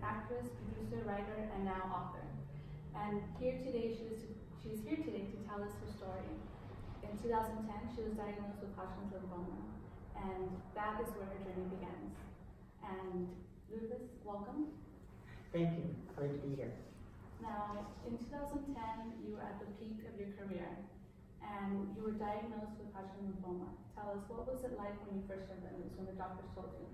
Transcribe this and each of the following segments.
actress, producer, writer, and now author. And she's here today to tell us her story. In 2010, she was diagnosed with Hodgkin's lymphoma, and that is where her journey begins. And Lucas, welcome. Thank you. Great to be here. Now, in 2010, you were at the peak of your career, and you were diagnosed with Hodgkin's lymphoma. Tell us, what was it like when you first heard the news, when the doctors told you?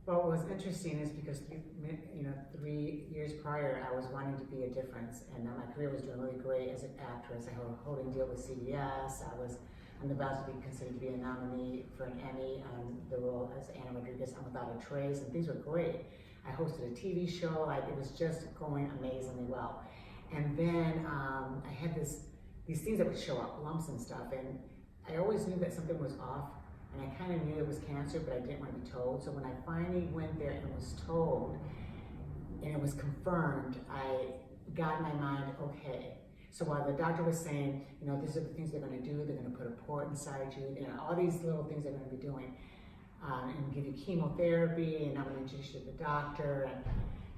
Well, what was interesting is because 3 years prior, I was wanting to be a difference, and my career was doing really great as an actress. I held a holding deal with CBS. I was about to be considered to be a nominee for an Emmy on the role as Anna Rodriguez on Without a Trace, and things were great. I hosted a TV show. It was just going amazingly well. And then I had these things that would show up, lumps and stuff, and I always knew that something was off. And I kind of knew it was cancer, but I didn't want to be told. So when I finally went there and was told, and it was confirmed, I got in my mind, okay. So while the doctor was saying, these are the things they're going to do, they're going to put a port inside you, all these little things they're going to be doing, and give you chemotherapy, and I'm going to introduce you to the doctor. And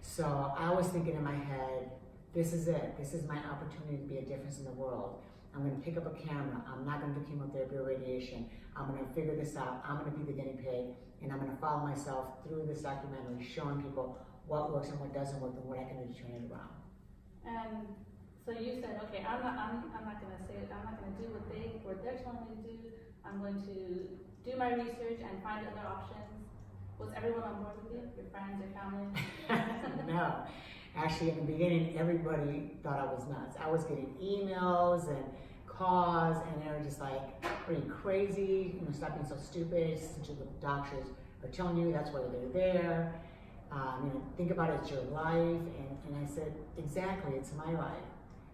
so I was thinking in my head, this is it. This is my opportunity to be a difference in the world. I'm going to pick up a camera. I'm not going to do chemotherapy or radiation. I'm going to figure this out. I'm going to be the guinea pig, and I'm going to follow myself through this documentary, showing people what works and what doesn't work, and what I can do to turn it around. And so you said, okay, I'm not going to say it. I'm not going to do what they're telling me to do. I'm going to do my research and find other options. Was everyone on board with you? Your friends, your family? No. Actually, in the beginning, everybody thought I was nuts. I was getting emails and calls, and they were just like, "Are you crazy? Stop being so stupid. Since the doctors are telling you, that's why they're there. Think about it, it's your life." And I said, exactly, it's my life.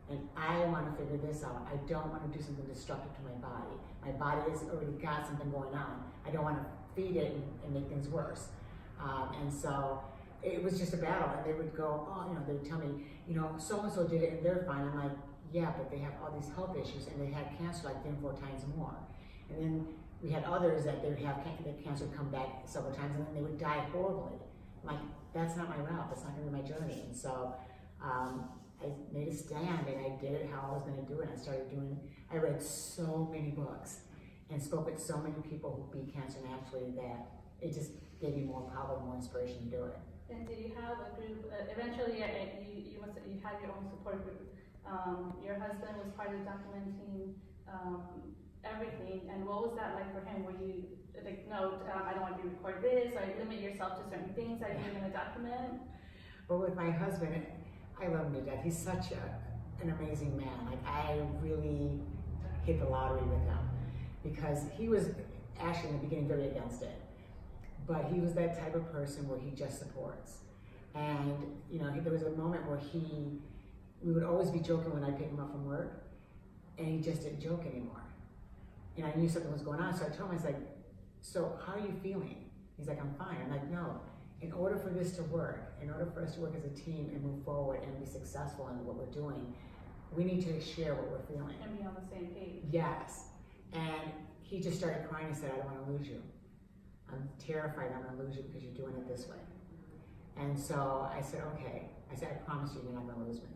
And I want to figure this out. I don't want to do something destructive to my body. My body has already got something going on. I don't want to feed it and make things worse. And so it was just a battle. And they would go, they would tell me, so-and-so did it and they're fine. I'm like, yeah, but they have all these health issues and they had cancer like 3 or 4 times more. And then we had others that they would have cancer come back several times and then they would die horribly. I'm like, that's not my route. That's not going to be my journey. And so I made a stand and I did it how I was going to do it. I read so many books and spoke with so many people who beat cancer naturally that it just gave me more power, more inspiration to do it. And did you have a group? Eventually, you had your own support group. Your husband was part of documenting everything. And what was that like for him? Were you like, no, I don't want you to record this, or limit yourself to certain things that you're going to document? Well, with my husband, I love him to death. He's such an amazing man. I really hit the lottery with him because he was actually in the beginning very against it. But he was that type of person where he just supports. And, there was a moment where we would always be joking when I pick him up from work, and he just didn't joke anymore. And I knew something was going on, so I told him, I was like, so how are you feeling? He's like, I'm fine. I'm like, no, in order for this to work, in order for us to work as a team and move forward and be successful in what we're doing, we need to share what we're feeling. And be on the same page. Yes. And he just started crying and said, I don't want to lose you. I'm terrified I'm going to lose you because you're doing it this way. And so I said, okay. I said, I promise you, you're not going to lose me.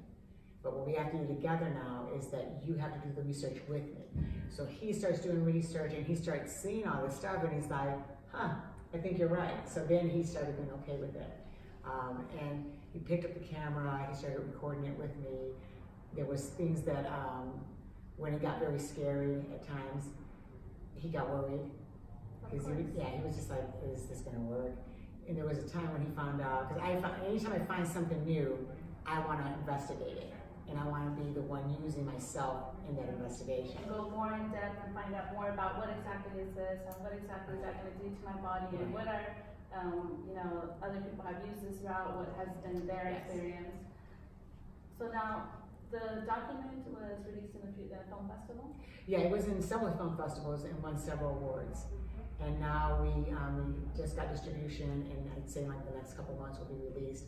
But what we have to do together now is that you have to do the research with me. So he starts doing research and he starts seeing all this stuff and he's like, I think you're right. So then he started being okay with it. And he picked up the camera, he started recording it with me. There was things that, when it got very scary at times, he got worried. Because he was just like, is this gonna work? And there was a time when he found out, because anytime I find something new, I want to investigate it. And I want to be the one using myself in that investigation. And go more in depth and find out more about what exactly is this and what exactly is that going to do to my body and what are, other people have used this route, what has been their experience. So now, the document was released in the film festival? Yeah, it was in several film festivals and won several awards. And now we just got distribution, and I'd say like the next couple months will be released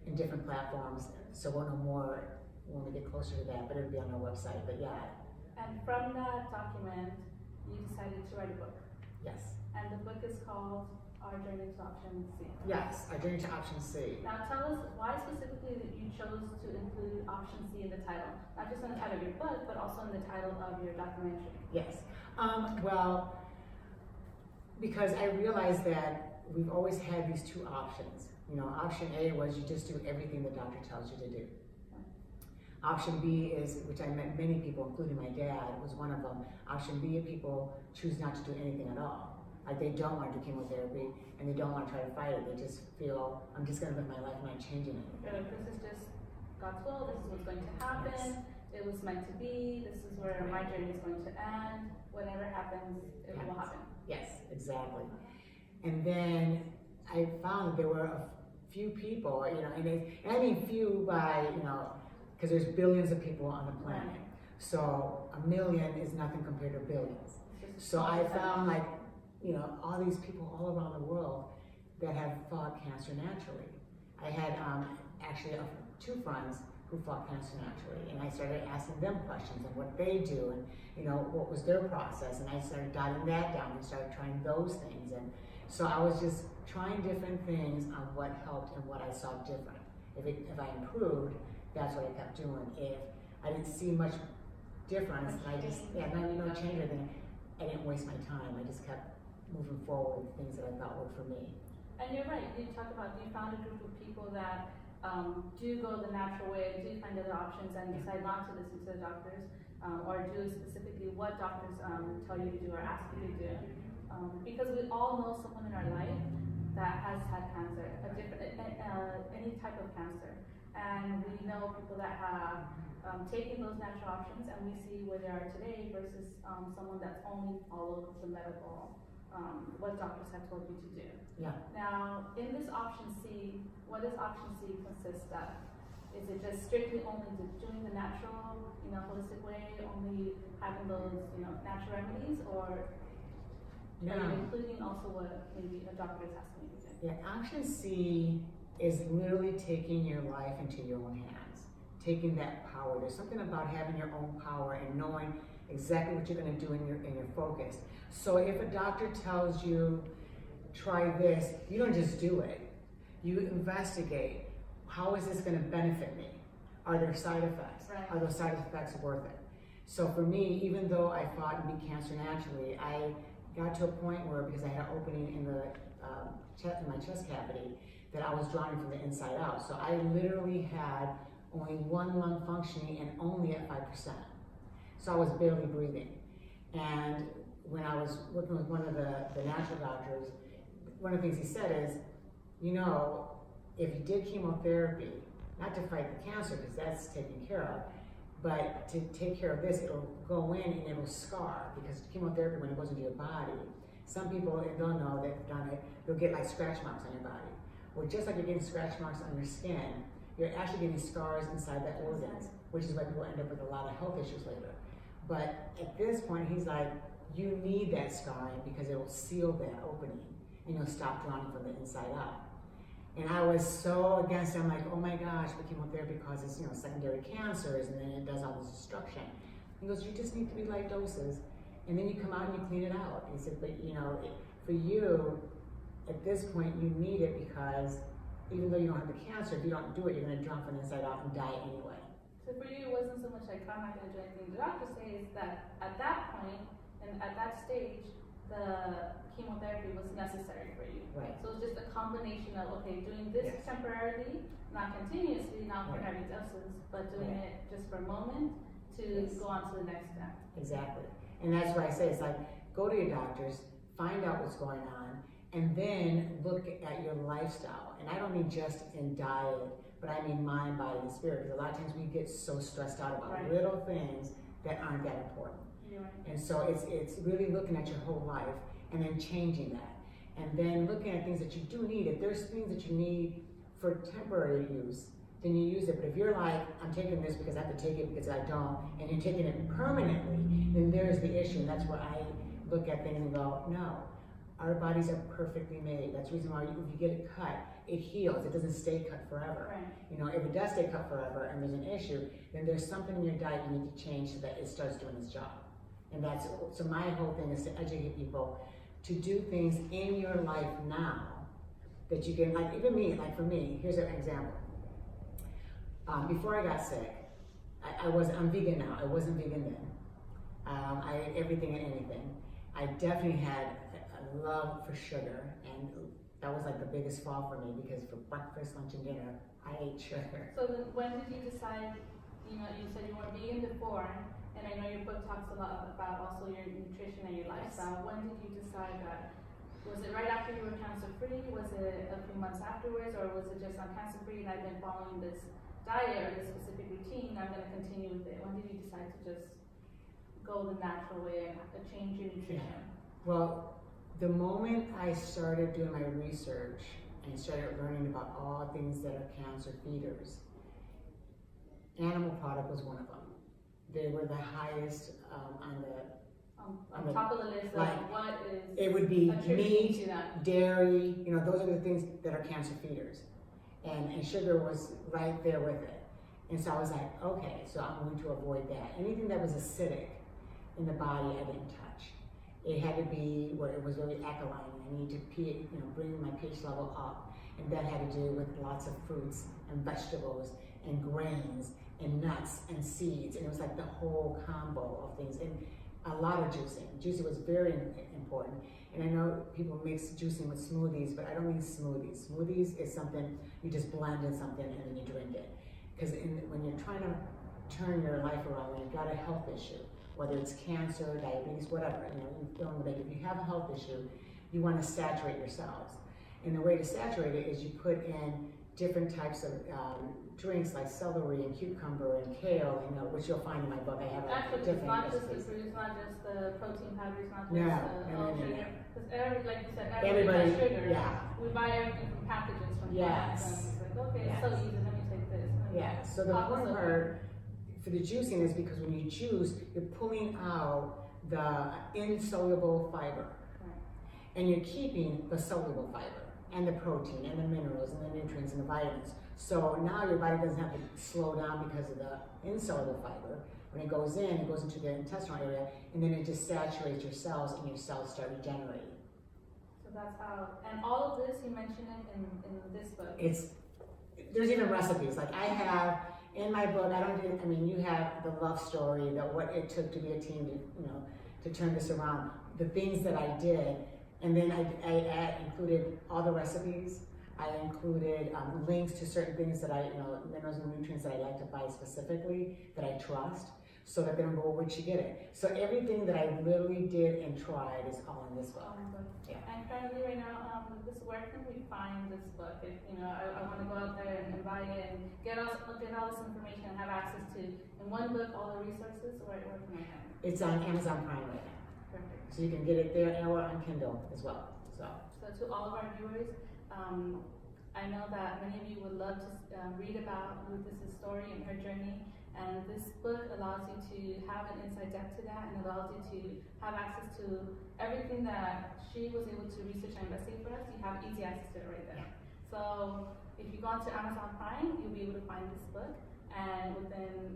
in different platforms. So we'll know more when we get closer to that, but it'll be on our website. But yeah. And from that document, you decided to write a book. Yes. And the book is called Our journey to option C. Yes, our journey to option C. Now tell us why specifically that you chose to include option C in the title, not just in the title of your book, but also in the title of your documentary. Yes. Well, because I realized that we've always had these two options. You know, option A was you just do everything the doctor tells you to do. Option B is, which I met many people, including my dad, was one of them. Option B, people choose not to do anything at all. Like they don't want to do chemotherapy and they don't want to try to fight it. They just feel, I'm just going to live my life, I'm not changing anything. This is just God's will, this is what's going to happen. Yes. It was meant to be, this is where my journey is going to end. Whatever happens, it will happen. Yes, exactly. And then I found that there were a few people, you know, and I mean few by, you know, because there's billions of people on the planet. So 1 million is nothing compared to billions. So I found like, you know, all these people all around the world that have fought cancer naturally. I had actually two friends who fought cancer naturally, and I started asking them questions and what they do, and you know what was their process, and I started jotting that down and started trying those things, and so I was just trying different things on what helped and what I saw different. If I improved, that's what I kept doing. If I didn't see much difference, I just no change, then I didn't waste my time. I just kept moving forward with things that I thought worked for me. And you're right, you talked about, you found a group of people that do go the natural way, do find other options and decide not to listen to the doctors, or do specifically what doctors tell you to do or ask you to do. Because we all know someone in our life that has had cancer, any type of cancer. And we know people that have taken those natural options, and we see where they are today versus someone that's only followed the medical, what doctors have told you to do. Yeah. Now, in this option C, what does option C consist of? Is it just strictly only doing the natural, you know, holistic way, only having those, you know, natural remedies, or are you including also what maybe a doctor is asking you to do? Yeah, option C is literally taking your life into your own hands, taking that power. There's something about having your own power and knowing exactly what you're going to do in your focus. So if a doctor tells you, try this, you don't just do it. You investigate, how is this going to benefit me? Are there side effects? Right. Are those side effects worth it? So for me, even though I fought and beat cancer naturally, I got to a point where, because I had an opening in the in my chest cavity, that I was drowning from the inside out. So I literally had only one lung functioning and only at 5%. So I was barely breathing. And when I was working with one of the natural doctors, one of the things he said is, you know, if you did chemotherapy, not to fight the cancer, because that's taken care of, but to take care of this, it'll go in and it'll scar, because chemotherapy, when it goes into your body, some people don't know they've done it, they'll get like scratch marks on your body. Well, just like you're getting scratch marks on your skin, you're actually getting scars inside the organs, which is why people end up with a lot of health issues later. But at this point, he's like, you need that scarring because it will seal that opening and you'll stop drowning from the inside out. And I was so against it. I'm like, oh my gosh, but chemotherapy causes, you know, secondary cancers, and then it does all this destruction. He goes, you just need to be light doses, and then you come out and you clean it out. He said, but you know, for you, at this point, you need it because even though you don't have the cancer, if you don't do it, you're going to drown from the inside out and die anyway. So for you, it wasn't so much like, I'm not going to do anything. The doctor says that at that point, and at that stage, the chemotherapy was necessary for you. Right. So it's just a combination of, okay, doing this Yes. temporarily, not continuously, not for Right. heavy doses, but doing Right. it just for a moment to Yes. go on to the next step. Exactly. And that's why I say it's like, go to your doctors, find out what's going on, and then look at your lifestyle. And I don't mean just in diet, but I mean mind, body, and spirit. Because a lot of times we get so stressed out about Right. little things that aren't that important. You're right. And so it's really looking at your whole life and then changing that. And then looking at things that you do need. If there's things that you need for temporary use, then you use it. But if you're like, I'm taking this because I have to take it because I don't, and you're taking it permanently, then there's the issue. And that's where I look at things and go, no, our bodies are perfectly made. That's the reason why if you get it cut, it heals. It doesn't stay cut forever. Right. You know, if it does stay cut forever and there's an issue, then there's something in your diet you need to change so that it starts doing its job. And that's, so my whole thing is to educate people to do things in your life now that you can, like even me, like for me, here's an example. Before I got sick, I'm vegan now. I wasn't vegan then. I ate everything and anything. I definitely had a love for sugar, and that was like the biggest fall for me because for breakfast, lunch, and dinner, I ate sugar. So then when did you decide, you said you were vegan before, and I know your book talks a lot about also your nutrition and your lifestyle. When did you decide that? Was it right after you were cancer-free? Was it a few months afterwards? Or was it just I'm cancer-free and I've been following this diet or this specific routine, I'm going to continue with it? When did you decide to just go the natural way and change your nutrition? Well, the moment I started doing my research and started learning about all things that are cancer feeders, animal product was one of them. They were the highest on the top of the list, like what is it would be meat, to that? dairy, those are the things that are cancer feeders. And sugar was right there with it. And so I was like, okay, so I'm going to avoid that. Anything that was acidic in the body, I didn't touch. It had to be where it was very alkaline. I needed to bring my pH level up. And that had to do with lots of fruits and vegetables and grains and nuts and seeds. And it was like the whole combo of things. And a lot of juicing. Juicing was very important. And I know people mix juicing with smoothies, but I don't mean smoothies. Smoothies is something you just blend in something and then you drink it. Because when you're trying to turn your life around, when you've got a health issue, whether it's cancer, diabetes, whatever, you're feeling like if you have a health issue, you want to saturate your cells. And the way to saturate it is you put in different types of drinks like celery and cucumber and kale, which you'll find in my book. I have Actually, different it's not just recipes. the fruit, it's not just the protein powder, it's not just No. sugar. Because like you said, Everybody, has sugar. yeah. We buy everything from packages from Yes. plants, and it's like, okay, Yes. it's so easy, let me take this. Yeah, so the important part for the juicing is because when you juice, you're pulling out the insoluble fiber. Right. And you're keeping the soluble fiber and the protein and the minerals and the nutrients and the vitamins. So now your body doesn't have to slow down because of the insoluble fiber. When it goes into the intestinal area, and then it just saturates your cells, and your cells start regenerating. So that's how, and all of this, you mentioned it in this book. There's even recipes. Like I have, in my book, you have the love story, what it took to be a team, to turn this around, the things that I did, and then I included all the recipes. I included links to certain things that minerals and nutrients that I like to buy specifically, that I trust, so that they don't go, where'd you get it? So everything that I literally did and tried is all in this book. Yeah. And currently right now, where can we find this book? If, I want to go out there and buy it and get all this information and have access to, in one book, all the resources, where can I find it? It's on Amazon Prime right now. Perfect. So you can get it there or on Kindle as well. So to all of our viewers, I know that many of you would love to read about Luthis's story and her journey, and this book allows you to have an inside depth to that, and allows you to have access to everything that she was able to research and investigate for us. You have easy access to it right there. So if you go onto Amazon Prime, you'll be able to find this book, and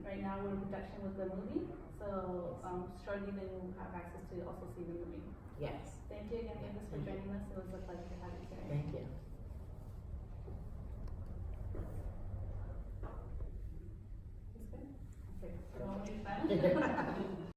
right now we're in production with the movie, so shortly then you'll have access to also see the movie. yes, Thank you again, Candace, for joining us. It was a pleasure to have you today. thank you. It's good? Okay. So,